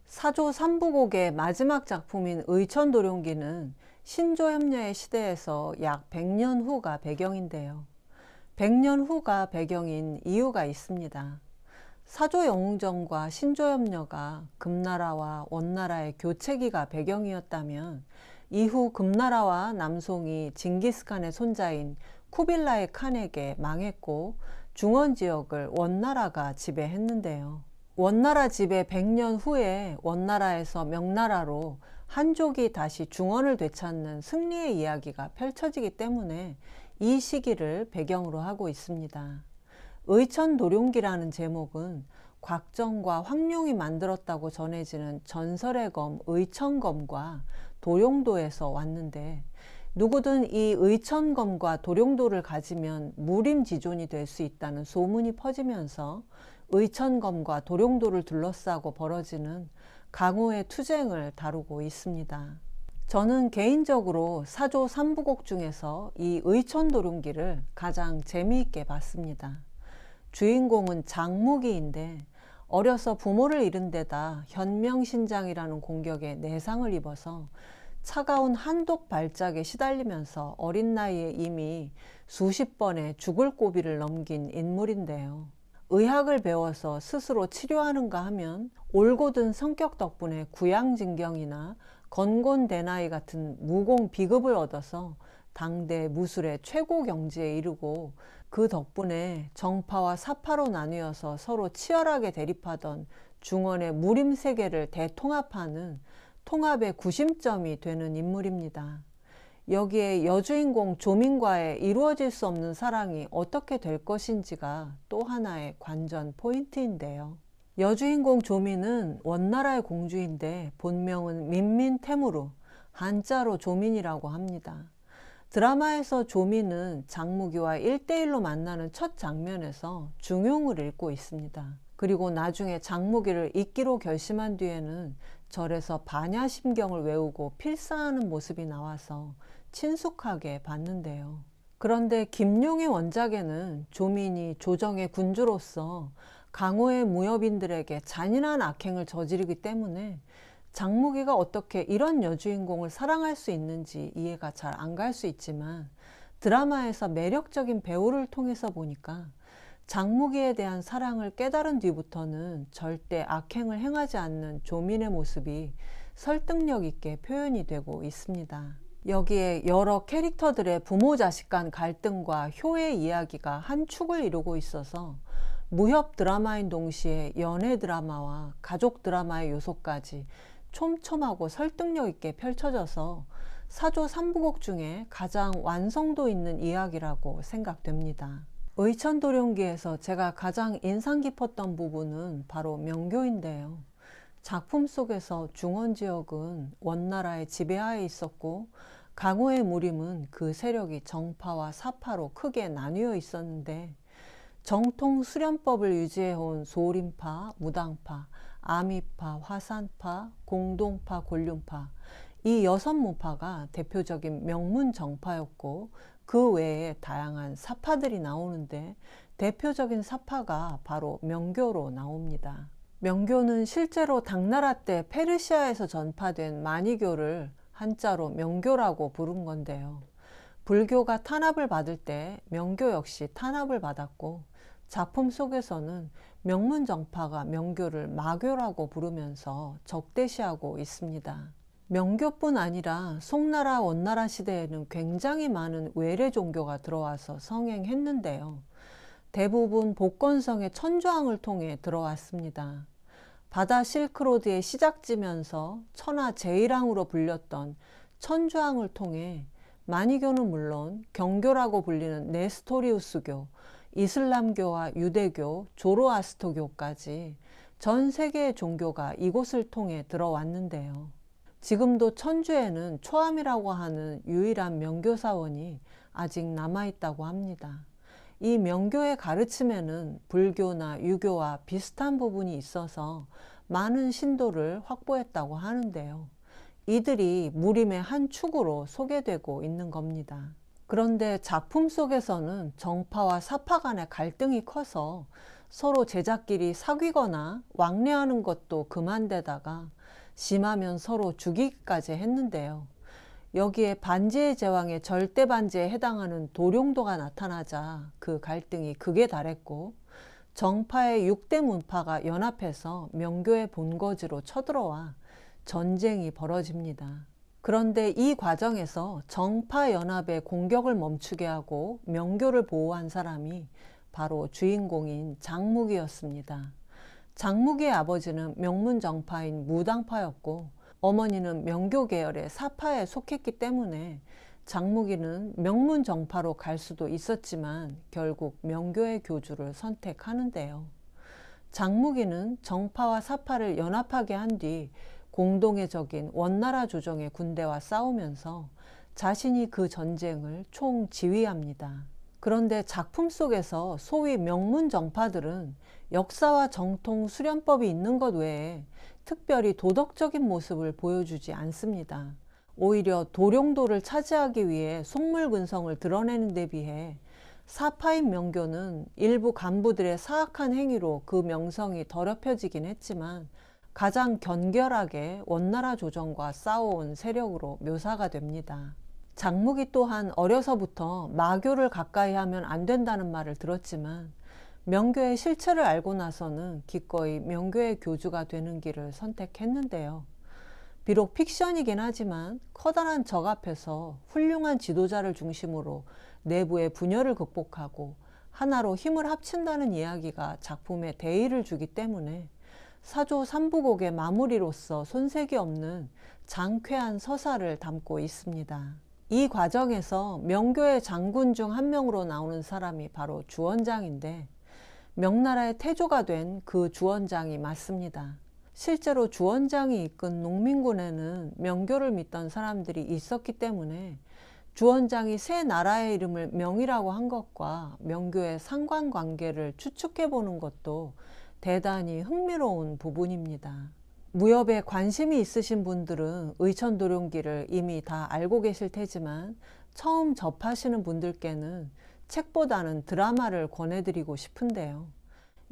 사조 삼부곡의 마지막 작품인 의천도룡기는 신조협려의 시대에서 약 100년 후가 배경인데요. 100년 후가 배경인 이유가 있습니다. 사조영웅전과 신조협려가 금나라와 원나라의 교체기가 배경이었다면 이후 금나라와 남송이 징기스칸의 손자인 쿠빌라이 칸에게 망했고 중원지역을 원나라가 지배했는데요. 원나라 지배 100년 후에 원나라에서 명나라로 한족이 다시 중원을 되찾는 승리의 이야기가 펼쳐지기 때문에 이 시기를 배경으로 하고 있습니다. 의천도룡기라는 제목은 곽정과 황룡이 만들었다고 전해지는 전설의 검 의천검과 도룡도에서 왔는데, 누구든 이 의천검과 도룡도를 가지면 무림지존이 될 수 있다는 소문이 퍼지면서 의천검과 도룡도를 둘러싸고 벌어지는 강호의 투쟁을 다루고 있습니다. 저는 개인적으로 사조 삼부곡 중에서 이 의천도룡기를 가장 재미있게 봤습니다. 주인공은 장무기인데 어려서 부모를 잃은 데다 현명신장이라는 공격에 내상을 입어서 차가운 한독 발작에 시달리면서 어린 나이에 이미 수십 번의 죽을 고비를 넘긴 인물인데요. 의학을 배워서 스스로 치료하는가 하면 올곧은 성격 덕분에 구양진경이나 건곤대나이 같은 무공 비급을 얻어서 당대 무술의 최고 경지에 이르고, 그 덕분에 정파와 사파로 나뉘어서 서로 치열하게 대립하던 중원의 무림세계를 대통합하는 통합의 구심점이 되는 인물입니다. 여기에 여주인공 조민과의 이루어질 수 없는 사랑이 어떻게 될 것인지가 또 하나의 관전 포인트인데요. 여주인공 조민은 원나라의 공주인데 본명은 민민태무루, 한자로 조민이라고 합니다. 드라마에서 조민은 장무기와 1대1로 만나는 첫 장면에서 중용을 읽고 있습니다. 그리고 나중에 장무기를 잇기로 결심한 뒤에는 절에서 반야심경을 외우고 필사하는 모습이 나와서 친숙하게 봤는데요. 그런데 김룡의 원작에는 조민이 조정의 군주로서 강호의 무협인들에게 잔인한 악행을 저지르기 때문에 장무기가 어떻게 이런 여주인공을 사랑할 수 있는지 이해가 잘 안 갈 수 있지만, 드라마에서 매력적인 배우를 통해서 보니까 장무기에 대한 사랑을 깨달은 뒤부터는 절대 악행을 행하지 않는 조민의 모습이 설득력 있게 표현이 되고 있습니다. 여기에 여러 캐릭터들의 부모 자식 간 갈등과 효의 이야기가 한 축을 이루고 있어서 무협 드라마인 동시에 연애 드라마와 가족 드라마의 요소까지 촘촘하고 설득력 있게 펼쳐져서 사조 삼부곡 중에 가장 완성도 있는 이야기라고 생각됩니다. 의천도룡기에서 제가 가장 인상 깊었던 부분은 바로 명교인데요. 작품 속에서 중원지역은 원나라의 지배하에 있었고, 강호의 무림은 그 세력이 정파와 사파로 크게 나뉘어 있었는데, 정통 수련법을 유지해온 소림파, 무당파, 아미파, 화산파, 공동파, 곤륜파, 이 6문파가 대표적인 명문정파였고, 그 외에 다양한 사파들이 나오는데 대표적인 사파가 바로 명교로 나옵니다. 명교는 실제로 당나라 때 페르시아에서 전파된 마니교를 한자로 명교라고 부른 건데요. 불교가 탄압을 받을 때 명교 역시 탄압을 받았고, 작품 속에서는 명문정파가 명교를 마교라고 부르면서 적대시하고 있습니다. 명교뿐 아니라 송나라 원나라 시대에는 굉장히 많은 외래 종교가 들어와서 성행했는데요. 대부분 복건성의 천주항을 통해 들어왔습니다. 바다 실크로드의 시작지면서 천하 제일항으로 불렸던 천주항을 통해 마니교는 물론 경교라고 불리는 네스토리우스교, 이슬람교와 유대교, 조로아스터교까지 전 세계의 종교가 이곳을 통해 들어왔는데요. 지금도 천주에는 초암이라고 하는 유일한 명교사원이 아직 남아있다고 합니다. 이 명교의 가르침에는 불교나 유교와 비슷한 부분이 있어서 많은 신도를 확보했다고 하는데요. 이들이 무림의 한 축으로 소개되고 있는 겁니다. 그런데 작품 속에서는 정파와 사파 간의 갈등이 커서 서로 제자끼리 사귀거나 왕래하는 것도 그만대다가 심하면 서로 죽이기까지 했는데요. 여기에 반지의 제왕의 절대 반지에 해당하는 도룡도가 나타나자 그 갈등이 극에 달했고, 정파의 6대 문파가 연합해서 명교의 본거지로 쳐들어와 전쟁이 벌어집니다. 그런데 이 과정에서 정파 연합의 공격을 멈추게 하고 명교를 보호한 사람이 바로 주인공인 장무기였습니다. 장무기의 아버지는 명문정파인 무당파였고, 어머니는 명교 계열의 사파에 속했기 때문에 장무기는 명문정파로 갈 수도 있었지만 결국 명교의 교주를 선택하는데요. 장무기는 정파와 사파를 연합하게 한 뒤 공동의 적인 원나라 조정의 군대와 싸우면서 자신이 그 전쟁을 총지휘합니다. 그런데 작품 속에서 소위 명문정파들은 역사와 정통 수련법이 있는 것 외에 특별히 도덕적인 모습을 보여주지 않습니다. 오히려 도룡도를 차지하기 위해 속물근성을 드러내는 데 비해 사파인 명교는 일부 간부들의 사악한 행위로 그 명성이 더럽혀지긴 했지만 가장 견결하게 원나라 조정과 싸워온 세력으로 묘사가 됩니다. 장무기 또한 어려서부터 마교를 가까이 하면 안 된다는 말을 들었지만 명교의 실체를 알고 나서는 기꺼이 명교의 교주가 되는 길을 선택했는데요. 비록 픽션이긴 하지만 커다란 적 앞에서 훌륭한 지도자를 중심으로 내부의 분열을 극복하고 하나로 힘을 합친다는 이야기가 작품에 대의를 주기 때문에 사조 삼부곡의 마무리로서 손색이 없는 장쾌한 서사를 담고 있습니다. 이 과정에서 명교의 장군 중 한 명으로 나오는 사람이 바로 주원장인데, 명나라의 태조가 된 그 주원장이 맞습니다. 실제로 주원장이 이끈 농민군에는 명교를 믿던 사람들이 있었기 때문에 주원장이 새 나라의 이름을 명이라고 한 것과 명교의 상관관계를 추측해 보는 것도 대단히 흥미로운 부분입니다. 무협에 관심이 있으신 분들은 의천도룡기를 이미 다 알고 계실 테지만 처음 접하시는 분들께는 책보다는 드라마를 권해드리고 싶은데요.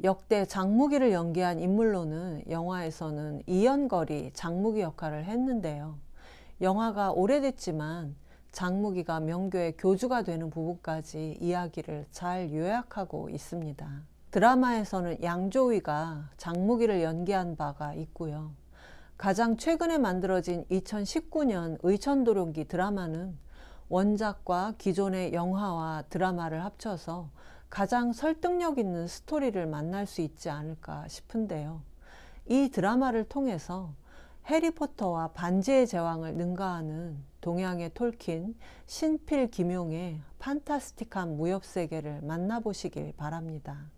역대 장무기를 연기한 인물로는 영화에서는 이연걸이 장무기 역할을 했는데요. 영화가 오래됐지만 장무기가 명교의 교주가 되는 부분까지 이야기를 잘 요약하고 있습니다. 드라마에서는 양조위가 장무기를 연기한 바가 있고요. 가장 최근에 만들어진 2019년 의천도룡기 드라마는 원작과 기존의 영화와 드라마를 합쳐서 가장 설득력 있는 스토리를 만날 수 있지 않을까 싶은데요. 이 드라마를 통해서 해리포터와 반지의 제왕을 능가하는 동양의 톨킨, 신필 김용의 판타스틱한 무협 세계를 만나보시길 바랍니다.